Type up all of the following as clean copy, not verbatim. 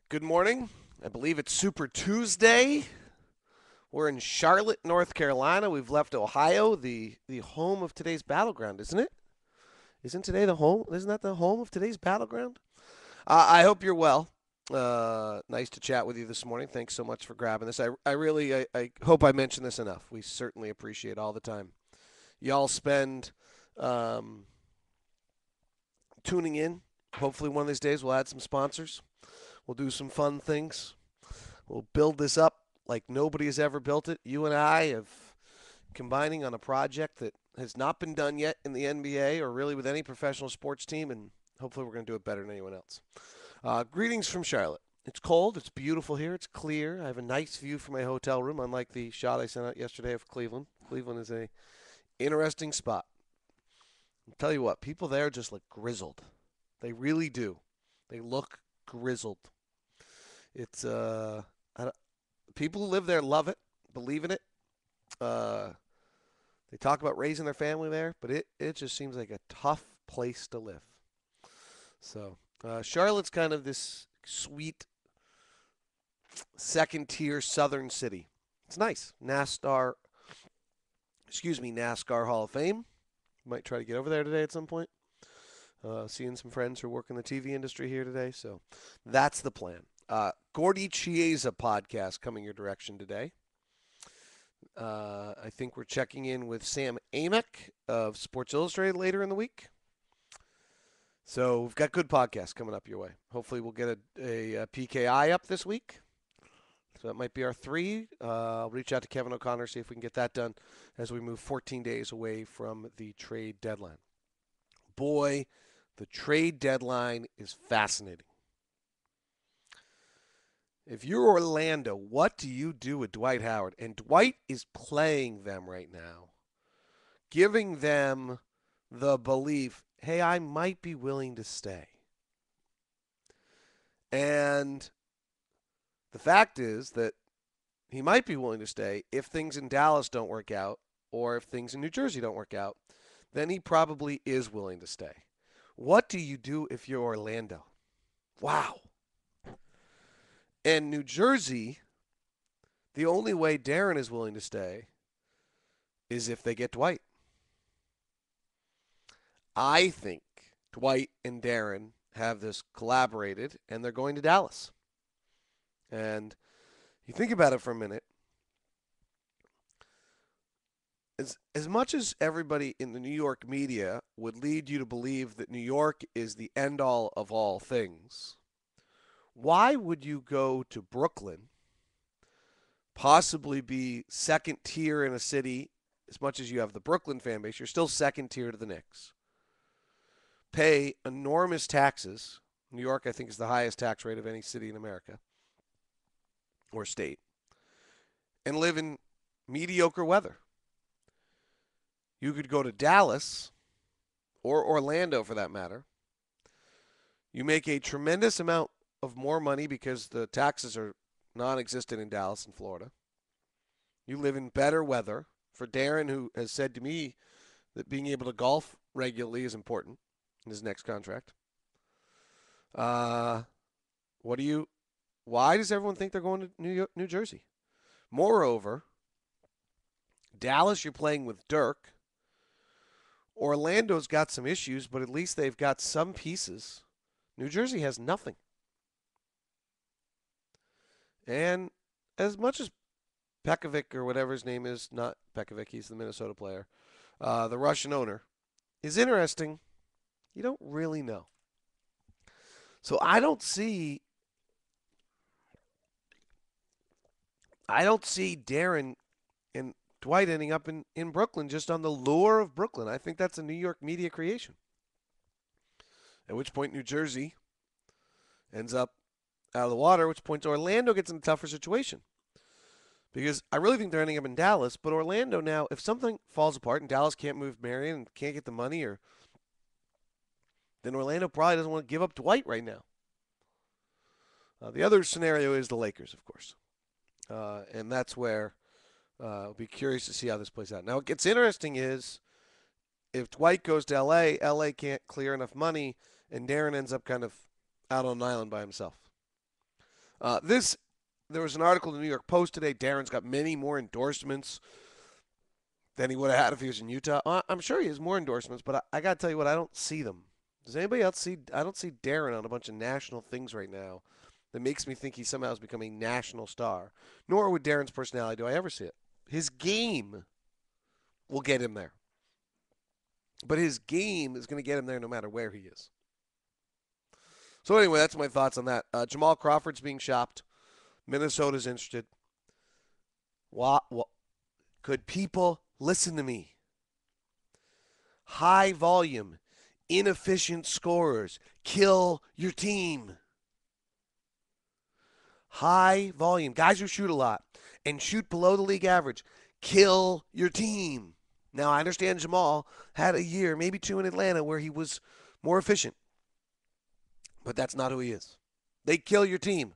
Good morning. I believe it's Super Tuesday. We're in Charlotte, North Carolina. We've left Ohio, the home of today's battleground, isn't it? Isn't today the home? Isn't that the home of today's battleground? I hope you're well. Nice to chat with you this morning. Thanks so much for grabbing this. I hope I mentioned this enough. We certainly appreciate all the time y'all spend um, tuning in. Hopefully, one of these days we'll add some sponsors. We'll do some fun things. We'll build this up like nobody has ever built it. You and I have combining on a project that has not been done yet in the NBA or really with any professional sports team, and hopefully we're going to do it better than anyone else. Greetings from Charlotte. It's cold. It's beautiful here. It's clear. I have a nice view from my hotel room, unlike the shot I sent out yesterday of Cleveland. Cleveland is a interesting spot. I'll tell you what, people there just look grizzled. They really do. They look grizzled. It's people who live there love it, believe in it. Uh, they talk about raising their family there, but it just seems like a tough place to live. So Charlotte's kind of this sweet second tier southern city. It's nice. NASCAR Hall of Fame. Might try to get over there today at some point. Seeing some friends who work in the TV industry here today, so that's the plan. Gordy Chiesa podcast coming your direction today. I think we're checking in with Sam Amick of Sports Illustrated later in the week. So we've got good podcasts coming up your way. Hopefully we'll get a PKI up this week. So that might be our 3. I'll reach out to Kevin O'Connor, see if we can get that done as we move 14 days away from the trade deadline. Boy, the trade deadline is fascinating. If you're Orlando, what do you do with Dwight Howard? And Dwight is playing them right now, giving them the belief, hey, I might be willing to stay. And the fact is that he might be willing to stay if things in Dallas don't work out or if things in New Jersey don't work out. Then he probably is willing to stay. What do you do if you're Orlando? Wow. And New Jersey, the only way Deron is willing to stay is if they get Dwight. I think Dwight and Deron have this collaborated, and they're going to Dallas. And you think about it for a minute. As much as everybody in the New York media would lead you to believe that New York is the end-all of all things, why would you go to Brooklyn, possibly be second tier in a city, as much as you have the Brooklyn fan base, you're still second tier to the Knicks, pay enormous taxes. New York, I think, is the highest tax rate of any city in America or state, and live in mediocre weather. You could go to Dallas or Orlando for that matter. You make a tremendous amount of more money because the taxes are non-existent in Dallas and Florida. You live in better weather. For Deron, who has said to me that being able to golf regularly is important in his next contract. Why does everyone think they're going to New Jersey? Moreover, Dallas, you're playing with Dirk. Orlando's got some issues, but at least they've got some pieces. New Jersey has nothing. And as much as Pekovic or whatever his name is, not Pekovic, he's the Minnesota player, the Russian owner, is interesting, you don't really know. So I don't see Deron and Dwight ending up in Brooklyn just on the lure of Brooklyn. I think that's a New York media creation. At which point New Jersey ends up out of the water, at which point Orlando gets in a tougher situation. Because I really think they're ending up in Dallas, but Orlando now, if something falls apart and Dallas can't move Marion and can't get the money, then Orlando probably doesn't want to give up Dwight right now. The other scenario is the Lakers, of course. And that's where I'll be curious to see how this plays out. Now, what gets interesting is if Dwight goes to LA can't clear enough money, and Deron ends up kind of out on an island by himself. There was an article in the New York Post today. Deron's got many more endorsements than he would have had if he was in Utah. I'm sure he has more endorsements, but I got to tell you what, I don't see them. Does anybody else see? I don't see Deron on a bunch of national things right now that makes me think he somehow has become a national star. Nor with Deron's personality do I ever see it. His game will get him there. But his game is going to get him there no matter where he is. So anyway, that's my thoughts on that. Jamal Crawford's being shopped. Minnesota's interested. What? Could people listen to me? High volume, inefficient scorers kill your team. High volume, guys who shoot a lot and shoot below the league average, kill your team. Now, I understand Jamal had a year, maybe two in Atlanta, where he was more efficient. But that's not who he is. They kill your team.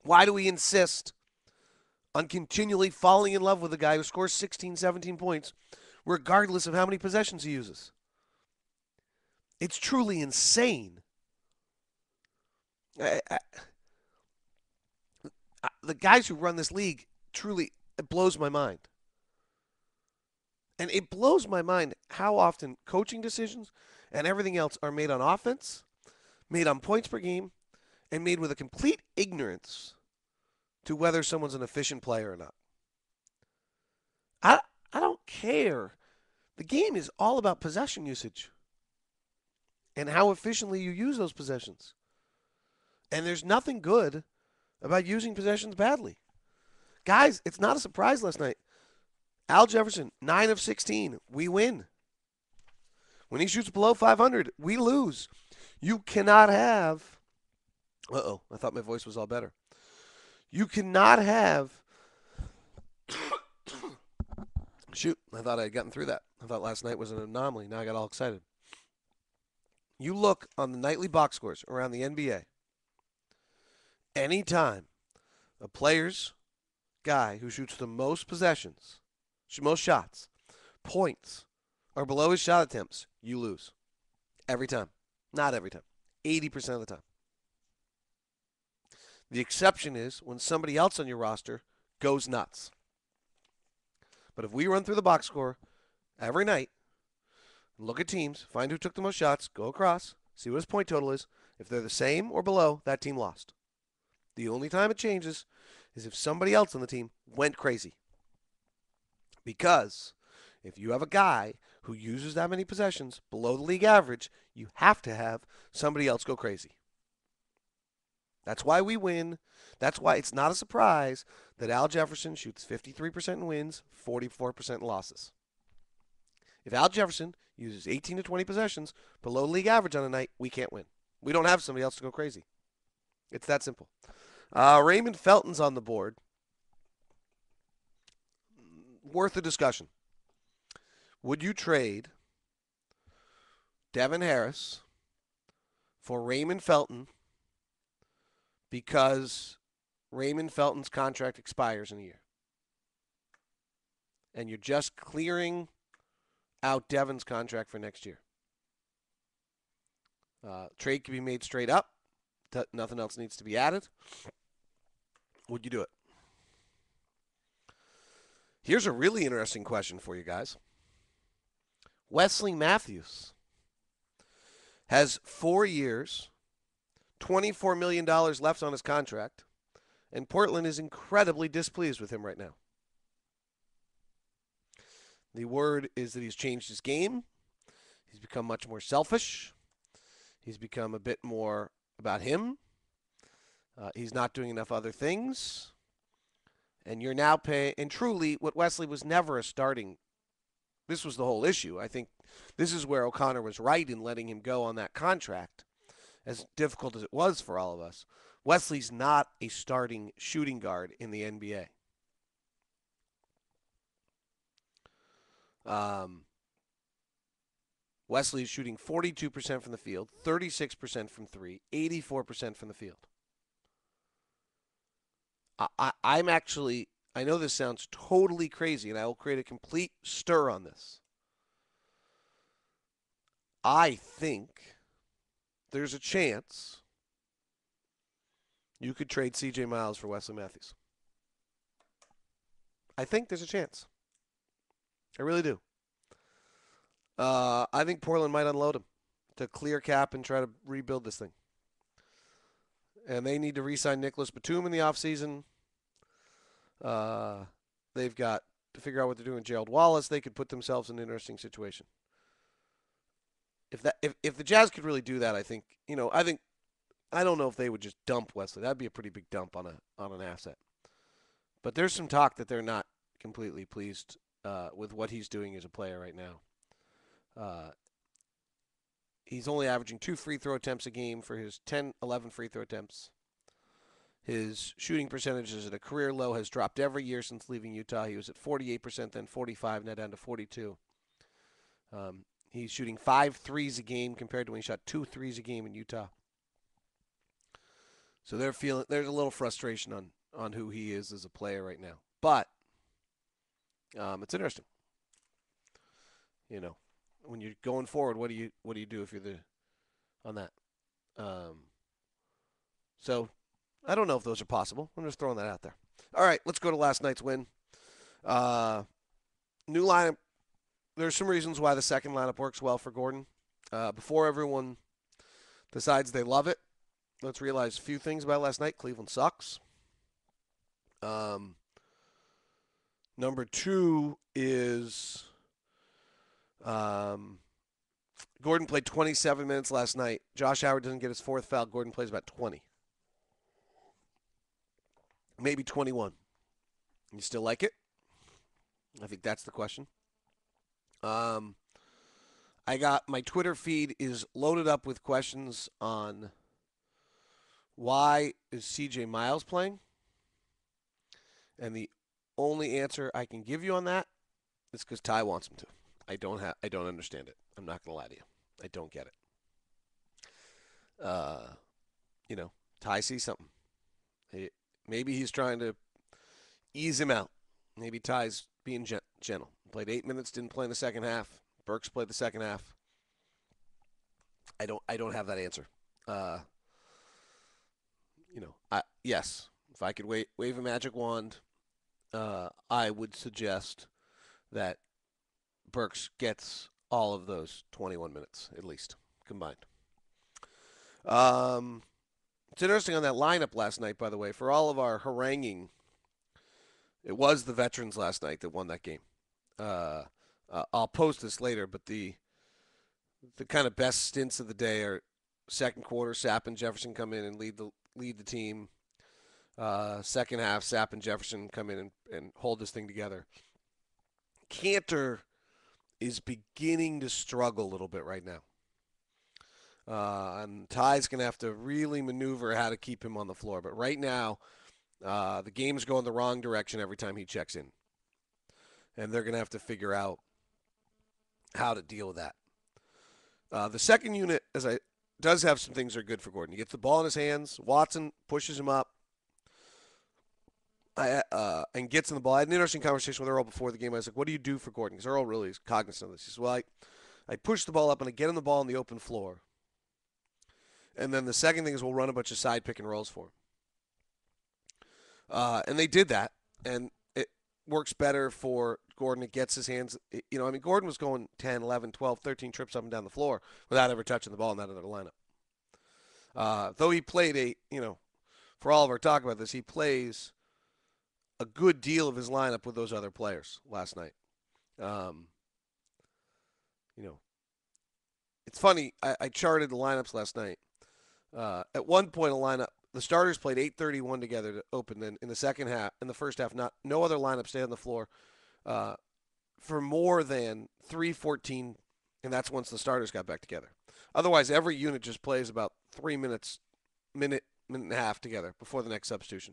Why do we insist on continually falling in love with a guy who scores 16, 17 points, regardless of how many possessions he uses? It's truly insane. The guys who run this league, truly, it blows my mind. And it blows my mind how often coaching decisions and everything else are made on offense, made on points per game, and made with a complete ignorance to whether someone's an efficient player or not. I don't care. The game is all about possession usage and how efficiently you use those possessions. And there's nothing good about using possessions badly. Guys, it's not a surprise last night. Al Jefferson, 9 of 16. We win. When he shoots below 500, we lose. You cannot have. Uh-oh, I thought my voice was all better. You cannot have. Shoot, I thought I had gotten through that. I thought last night was an anomaly. Now I got all excited. You look on the nightly box scores around the NBA. Anytime a player's guy who shoots the most possessions, most shots, points, are below his shot attempts, you lose. Every time. Not every time. 80% of the time. The exception is when somebody else on your roster goes nuts. But if we run through the box score every night, look at teams, find who took the most shots, go across, see what his point total is. If they're the same or below, that team lost. The only time it changes is if somebody else on the team went crazy. Because if you have a guy who uses that many possessions below the league average, you have to have somebody else go crazy. That's why we win. That's why it's not a surprise that Al Jefferson shoots 53% in wins, 44% in losses. If Al Jefferson uses 18 to 20 possessions below league average on a night, we can't win. We don't have somebody else to go crazy. It's that simple. Raymond Felton's on the board. Worth a discussion. Would you trade Devin Harris for Raymond Felton because Raymond Felton's contract expires in a year? And you're just clearing out Devin's contract for next year. Trade can be made straight up. Nothing else needs to be added. Would you do it? Here's a really interesting question for you guys. Wesley Matthews has 4 years, $24 million left on his contract, and Portland is incredibly displeased with him right now. The word is that he's changed his game. He's become much more selfish. He's become a bit more about him. He's not doing enough other things. And you're now paying, and truly, what Wesley was never a starting. This was the whole issue. I think this is where O'Connor was right in letting him go on that contract, as difficult as it was for all of us. Wesley's not a starting shooting guard in the NBA. Wesley is shooting 42% from the field, 36% from three, 84% from the field. I'm actually, I know this sounds totally crazy, and I will create a complete stir on this. I think there's a chance You could trade C.J. Miles for Wesley Matthews. I think there's a chance. I really do. I think Portland might unload him to clear cap and try to rebuild this thing. And they need to re-sign Nicholas Batum in the offseason. They've got to figure out what they're doing with Gerald Wallace. They could put themselves in an interesting situation. If the Jazz could really do that, I think I don't know if they would just dump Wesley. That'd be a pretty big dump on an asset. But there's some talk that they're not completely pleased with what he's doing as a player right now. He's only averaging 2 free throw attempts a game for his 11 free throw attempts. His shooting percentage is at a career low, has dropped every year since leaving Utah. He was at 48%, then 45%, now down to 42%. He's shooting 5 threes a game compared to when he shot 2 threes a game in Utah. So there's a little frustration on who he is as a player right now. But it's interesting. When you're going forward, what do you do if you're on that? So I don't know if those are possible. I'm just throwing that out there. All right, let's go to last night's win. New lineup. There's some reasons why the second lineup works well for Gordon. Before everyone decides they love it, let's realize a few things about last night. Cleveland sucks. Number 2 is Gordon played 27 minutes last night. Josh Howard doesn't get his 4th foul. Gordon plays about 20. Maybe 21. You still like it? I think that's the question. I got my Twitter feed is loaded up with questions on why is CJ Miles playing? And the only answer I can give you on that is because Ty wants him to. I don't understand it. I'm not gonna lie to you. I don't get it. Ty sees something. Maybe he's trying to ease him out. Maybe Ty's being gentle. Played 8 minutes, didn't play in the second half. Burks played the second half. I don't have that answer. Yes, if I could wave a magic wand, I would suggest that Burks gets all of those 21 minutes at least combined. It's interesting on that lineup last night, by the way, for all of our haranguing. It was the veterans last night that won that game. I'll post this later, but the kind of best stints of the day are second quarter, Sapp and Jefferson come in and lead the team. Second half, Sapp and Jefferson come in and hold this thing together. Cantor is beginning to struggle a little bit right now. And Ty's going to have to really maneuver how to keep him on the floor. But right now, the game's going the wrong direction every time he checks in. And they're going to have to figure out how to deal with that. The second unit does have some things that are good for Gordon. He gets the ball in his hands. Watson pushes him up and gets in the ball. I had an interesting conversation with Earl before the game. I was like, what do you do for Gordon? Because Earl really is cognizant of this. He says, well, I push the ball up and I get him the ball on the open floor. And then the second thing is we'll run a bunch of side pick and rolls for him. And they did that. And it works better for Gordon. It gets his hands. Gordon was going 10, 11, 12, 13 trips up and down the floor without ever touching the ball in that other lineup. Though he played for all of our talk about this, he plays a good deal of his lineup with those other players last night. It's funny. I charted the lineups last night. At one point, the starters played 8:31 together to open. Then in the first half, no other lineup stayed on the floor for more than 3:14, and that's once the starters got back together. Otherwise, every unit just plays about 3 minute and a half together before the next substitution.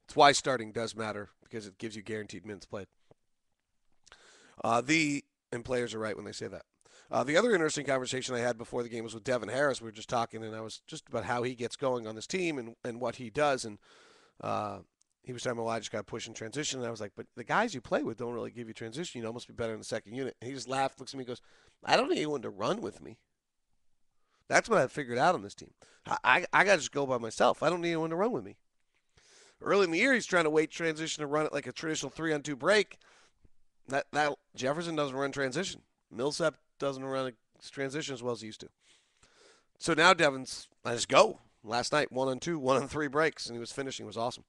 It's why starting does matter, because it gives you guaranteed minutes played. And players are right when they say that. The other interesting conversation I had before the game was with Devin Harris. We were just talking, and I was just about how he gets going on this team and what he does. And he was talking about, well, I just got to push in transition. And I was like, but the guys you play with don't really give you transition. You'd almost be better in the second unit. And he just laughed, looks at me, and goes, I don't need anyone to run with me. That's what I figured out on this team. I got to just go by myself. I don't need anyone to run with me. Early in the year, he's trying to wait transition and run it like a traditional 3-on-2 break. That Jefferson doesn't run transition. Millsap doesn't run a transition as well as he used to. So now Devon's, I just go. Last night, 1-on-2, 1-on-3 breaks, and he was finishing. It was awesome.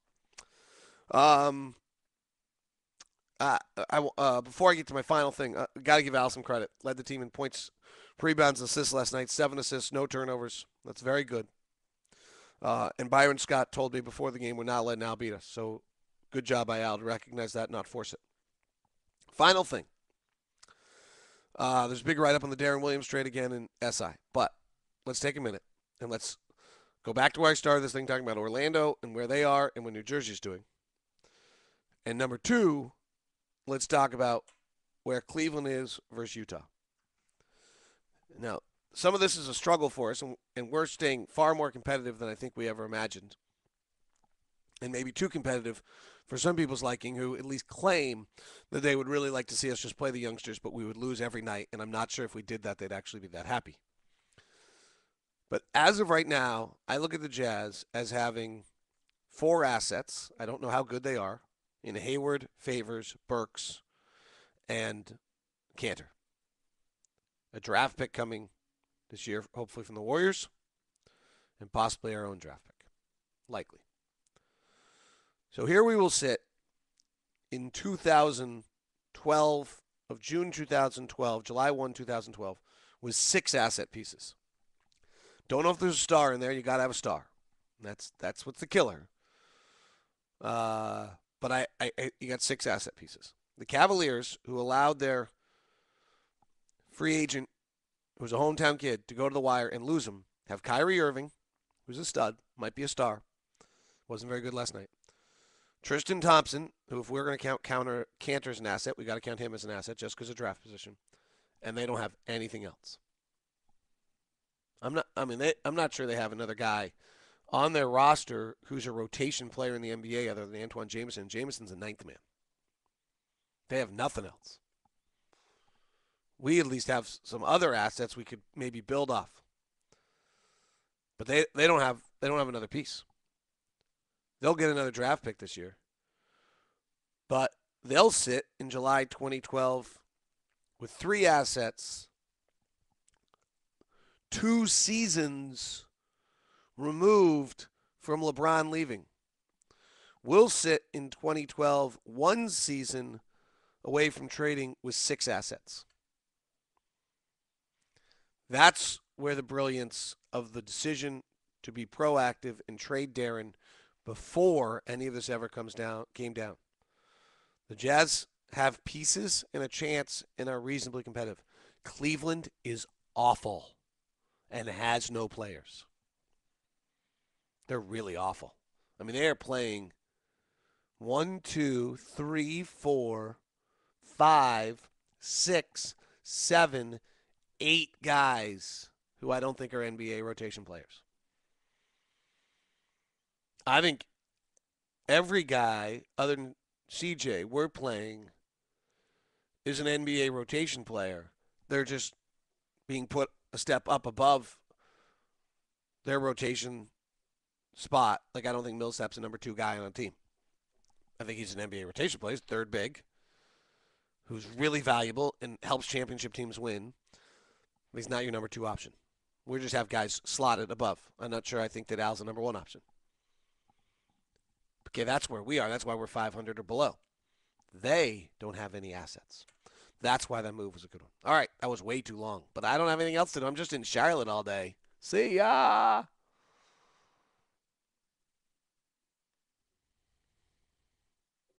Before I get to my final thing, got to give Al some credit. Led the team in points, rebounds, assists last night. 7 assists, no turnovers. That's very good. And Byron Scott told me before the game we're not letting Al beat us. So good job by Al to recognize that and not force it. Final thing. There's a big write-up on the Darren Williams trade again in SI. But let's take a minute and let's go back to where I started this thing talking about Orlando and where they are and what New Jersey's doing. And number 2, let's talk about where Cleveland is versus Utah. Now, some of this is a struggle for us, and we're staying far more competitive than I think we ever imagined. And maybe too competitive for some people's liking who at least claim that they would really like to see us just play the youngsters, but we would lose every night. And I'm not sure if we did that, they'd actually be that happy. But as of right now, I look at the Jazz as having 4 assets. I don't know how good they are. In Hayward, Favors, Burks, and Cantor. A draft pick coming this year, hopefully from the Warriors, and possibly our own draft pick. Likely. So here we will sit in 2012, of June 2012, July 1, 2012, with 6 asset pieces. Don't know if there's a star in there. You got to have a star. That's what's the killer. But you got 6 asset pieces. The Cavaliers, who allowed their free agent, who's a hometown kid, to go to the wire and lose him, have Kyrie Irving, who's a stud, might be a star. Wasn't very good last night. Tristan Thompson, who if we're going to count Cantor as an asset, we got to count him as an asset just because of draft position. And they don't have anything else. I'm not sure they have another guy on their roster who's a rotation player in the NBA other than Antoine Jameson. Jameson's a 9th man. They have nothing else. We at least have some other assets we could maybe build off. But they don't have another piece. They'll get another draft pick this year. But they'll sit in July 2012 with 3 assets, 2 seasons removed from LeBron leaving. We'll sit in 2012 1 season away from trading with 6 assets. That's where the brilliance of the decision to be proactive and trade Deron before any of this ever came down. The Jazz have pieces and a chance and are reasonably competitive. Cleveland is awful and has no players. They're really awful. I mean, they are playing 1, 2, 3, 4, 5, 6, 7, 8 guys who I don't think are NBA rotation players. I think every guy other than CJ we're playing is an NBA rotation player. They're just being put a step up above their rotation spot. Like, I don't think Millsap's a number 2 guy on a team. I think he's an NBA rotation player. He's 3rd big, who's really valuable and helps championship teams win. But he's not your number 2 option. We just have guys slotted above. I'm not sure I think that Al's the number 1 option. Okay, that's where we are. That's why we're 500 or below. They don't have any assets. That's why that move was a good one. All right, that was way too long. But I don't have anything else to do. I'm just in Charlotte all day. See ya!